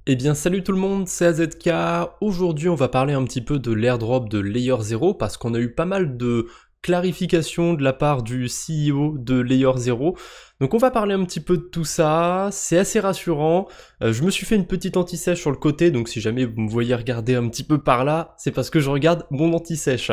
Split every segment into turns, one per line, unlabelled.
Eh bien salut tout le monde, c'est AZK. Aujourd'hui on va parler un petit peu de l'airdrop de Layer 0 parce qu'on a eu pas mal de clarifications de la part du CEO de Layer 0. Donc on va parler un petit peu de tout ça, c'est assez rassurant. Je me suis fait une petite anti-sèche sur le côté, donc si jamais vous me voyez regarder un petit peu par là, c'est parce que je regarde mon anti-sèche.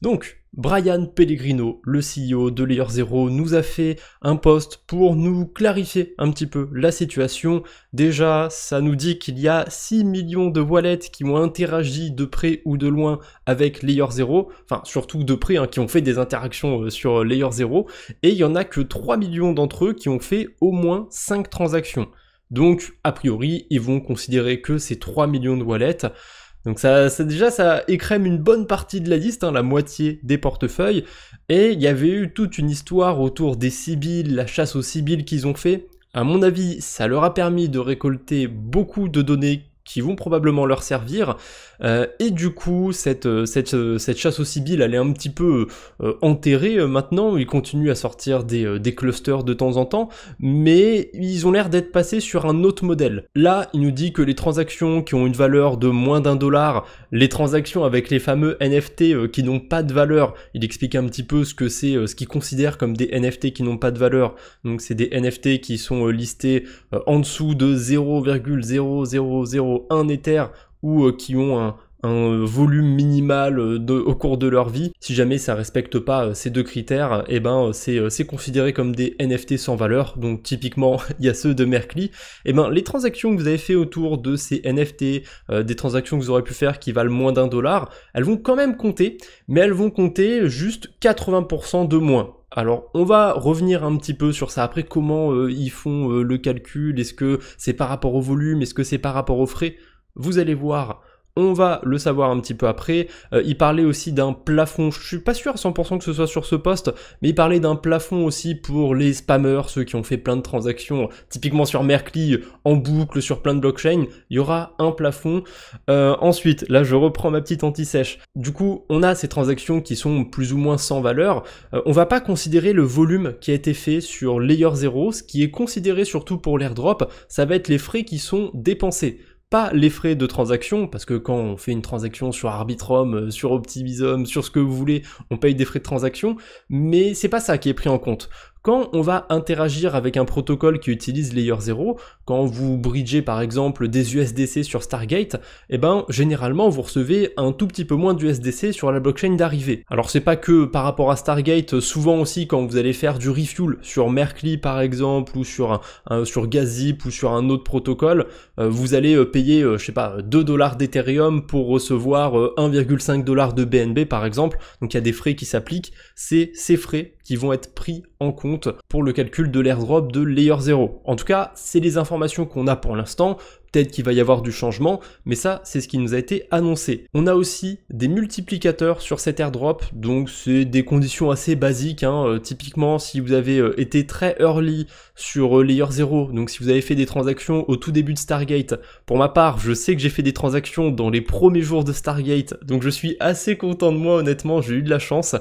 Donc, Brian Pellegrino, le CEO de Layer 0, nous a fait un post pour nous clarifier un petit peu la situation. Déjà, ça nous dit qu'il y a 6 millions de wallets qui ont interagi de près ou de loin avec Layer 0, enfin surtout de près, qui ont fait des interactions sur Layer 0, et il y en a que 3 millions d'entre eux qui ont fait au moins 5 transactions. Donc, a priori, ils vont considérer que ces 3 millions de wallets. Donc ça écrème une bonne partie de la liste, la moitié des portefeuilles, et il y avait eu toute une histoire autour des Sibylles, la chasse aux Sibylles qu'ils ont fait. À mon avis, ça leur a permis de récolter beaucoup de données qui vont probablement leur servir, et du coup, cette chasse aux Sibylles, elle est un petit peu enterrée maintenant. Ils continuent à sortir des clusters de temps en temps, mais ils ont l'air d'être passés sur un autre modèle. Là, il nous dit que les transactions qui ont une valeur de moins d'1$, les transactions avec les fameux NFT qui n'ont pas de valeur, il explique un petit peu ce que c'est, ce qu'ils considèrent comme des NFT qui n'ont pas de valeur. Donc c'est des NFT qui sont listés en dessous de 0,0001 Ether ou qui ont un volume minimal au cours de leur vie. Si jamais ça respecte pas ces deux critères, et ben c'est considéré comme des NFT sans valeur. Donc typiquement, il y a ceux de Merkly. Et ben les transactions que vous avez fait autour de ces NFT, des transactions que vous aurez pu faire qui valent moins d'1$, elles vont quand même compter, mais elles vont compter juste 80% de moins. Alors, on va revenir un petit peu sur ça. Après, comment ils font le calcul? Est-ce que c'est par rapport au volume? Est-ce que c'est par rapport aux frais? Vous allez voir, on va le savoir un petit peu après. Il parlait aussi d'un plafond, je suis pas sûr à 100% que ce soit sur ce poste, mais il parlait d'un plafond aussi pour les spammers, ceux qui ont fait plein de transactions, typiquement sur Merkly, en boucle, sur plein de blockchains, il y aura un plafond. Ensuite, là je reprends ma petite anti-sèche. Du coup, on a ces transactions qui sont plus ou moins sans valeur. On va pas considérer le volume qui a été fait sur Layer 0, ce qui est considéré surtout pour l'airdrop, ça va être les frais qui sont dépensés. Pas les frais de transaction, parce que quand on fait une transaction sur Arbitrum, sur Optimism, sur ce que vous voulez, on paye des frais de transaction, mais c'est pas ça qui est pris en compte. Quand on va interagir avec un protocole qui utilise Layer 0, quand vous bridgez par exemple des USDC sur Stargate, eh ben généralement vous recevez un tout petit peu moins d'USDC sur la blockchain d'arrivée. Alors c'est pas que par rapport à Stargate, souvent aussi quand vous allez faire du refuel sur Merkly par exemple, ou sur sur Gazip ou sur un autre protocole, vous allez payer, je sais pas, 2$ d'Ethereum pour recevoir 1,5$ de BNB par exemple, donc il y a des frais qui s'appliquent, c'est ces frais qui vont être pris en compte pour le calcul de l'airdrop de Layer 0. En tout cas, c'est les informations qu'on a pour l'instant. Peut-être qu'il va y avoir du changement, mais ça, c'est ce qui nous a été annoncé. On a aussi des multiplicateurs sur cet airdrop, donc c'est des conditions assez basiques. Typiquement, si vous avez été très early sur Layer 0, donc si vous avez fait des transactions au tout début de Stargate, pour ma part, je sais que j'ai fait des transactions dans les premiers jours de Stargate, donc je suis assez content de moi, honnêtement, j'ai eu de la chance.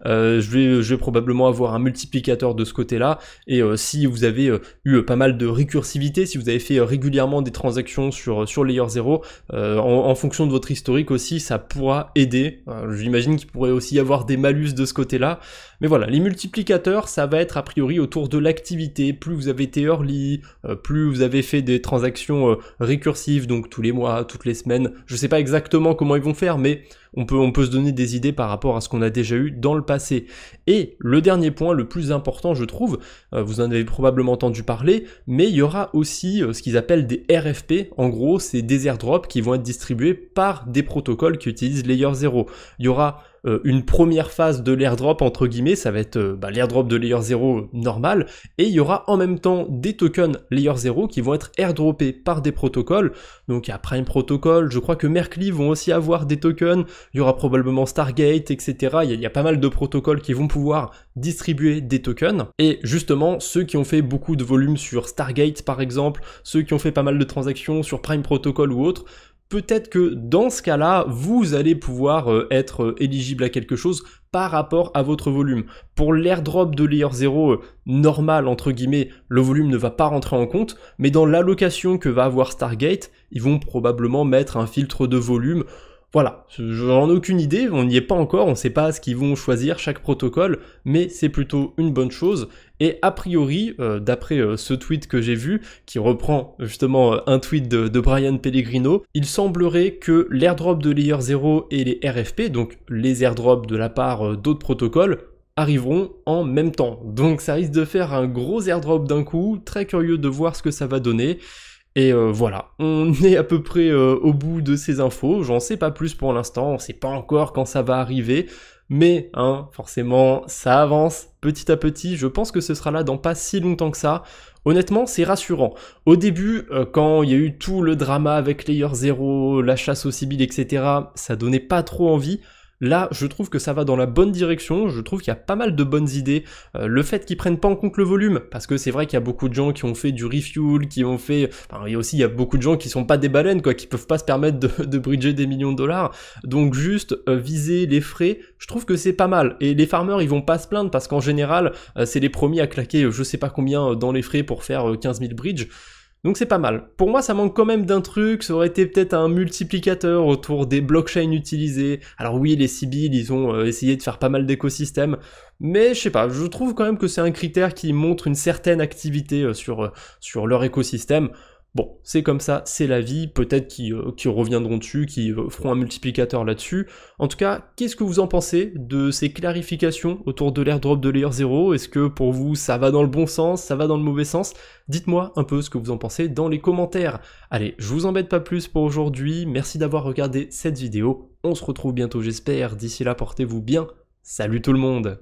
Je vais probablement avoir un multiplicateur de ce côté-là, et si vous avez eu pas mal de récursivité, si vous avez fait régulièrement des transactions sur Layer 0, en fonction de votre historique aussi, ça pourra aider. J'imagine qu'il pourrait aussi y avoir des malus de ce côté-là. Mais voilà, les multiplicateurs, ça va être a priori autour de l'activité. Plus vous avez été early, plus vous avez fait des transactions récursives, donc tous les mois, toutes les semaines. Je sais pas exactement comment ils vont faire, mais on peut se donner des idées par rapport à ce qu'on a déjà eu dans le passé. Et le dernier point, le plus important je trouve, vous en avez probablement entendu parler, mais il y aura aussi ce qu'ils appellent des RFP. En gros, c'est des airdrops qui vont être distribués par des protocoles qui utilisent Layer 0. Il y aura une première phase de l'airdrop entre guillemets, ça va être l'airdrop de Layer 0 normal, et il y aura en même temps des tokens Layer 0 qui vont être airdroppés par des protocoles. Donc il y a Prime Protocol, je crois que Merkly vont aussi avoir des tokens, il y aura probablement Stargate, etc. Il y a pas mal de protocoles qui vont pouvoir distribuer des tokens, et justement ceux qui ont fait beaucoup de volume sur Stargate par exemple, ceux qui ont fait pas mal de transactions sur Prime Protocol ou autres, peut-être que dans ce cas-là, vous allez pouvoir être éligible à quelque chose par rapport à votre volume. Pour l'airdrop de Layer 0 normal, entre guillemets, le volume ne va pas rentrer en compte, mais dans l'allocation que va avoir Stargate, ils vont probablement mettre un filtre de volume. Voilà, j'en ai aucune idée, on n'y est pas encore, on ne sait pas ce qu'ils vont choisir, chaque protocole, mais c'est plutôt une bonne chose. Et a priori, d'après ce tweet que j'ai vu, qui reprend justement un tweet de Brian Pellegrino, il semblerait que l'airdrop de Layer 0 et les RFP, donc les airdrops de la part d'autres protocoles, arriveront en même temps. Donc ça risque de faire un gros airdrop d'un coup, très curieux de voir ce que ça va donner. Et voilà, on est à peu près au bout de ces infos, j'en sais pas plus pour l'instant, on sait pas encore quand ça va arriver, mais forcément ça avance petit à petit, je pense que ce sera là dans pas si longtemps que ça. Honnêtement, c'est rassurant. Au début, quand il y a eu tout le drama avec Layer 0, la chasse aux Sibyl, etc., ça donnait pas trop envie. Là, je trouve que ça va dans la bonne direction, je trouve qu'il y a pas mal de bonnes idées. Le fait qu'ils prennent pas en compte le volume, parce que c'est vrai qu'il y a beaucoup de gens qui ont fait du refuel, qui ont fait... Enfin, il y a beaucoup de gens qui sont pas des baleines, quoi, qui peuvent pas se permettre de bridger des millions de dollars. Donc juste viser les frais, je trouve que c'est pas mal. Et les farmers, ils vont pas se plaindre, parce qu'en général, c'est les premiers à claquer je sais pas combien dans les frais pour faire 15 000 bridges. Donc c'est pas mal. Pour moi, ça manque quand même d'un truc, ça aurait été peut-être un multiplicateur autour des blockchains utilisés. Alors oui, les Sibyl, ils ont essayé de faire pas mal d'écosystèmes, mais je sais pas, je trouve quand même que c'est un critère qui montre une certaine activité sur leur écosystème. Bon, c'est comme ça, c'est la vie, peut-être qu'ils reviendront dessus, qu'ils feront un multiplicateur là-dessus. En tout cas, qu'est-ce que vous en pensez de ces clarifications autour de l'airdrop de Layer 0? Est-ce que pour vous, ça va dans le bon sens, ça va dans le mauvais sens? Dites-moi un peu ce que vous en pensez dans les commentaires. Allez, je vous embête pas plus pour aujourd'hui, merci d'avoir regardé cette vidéo. On se retrouve bientôt j'espère, d'ici là portez-vous bien, salut tout le monde!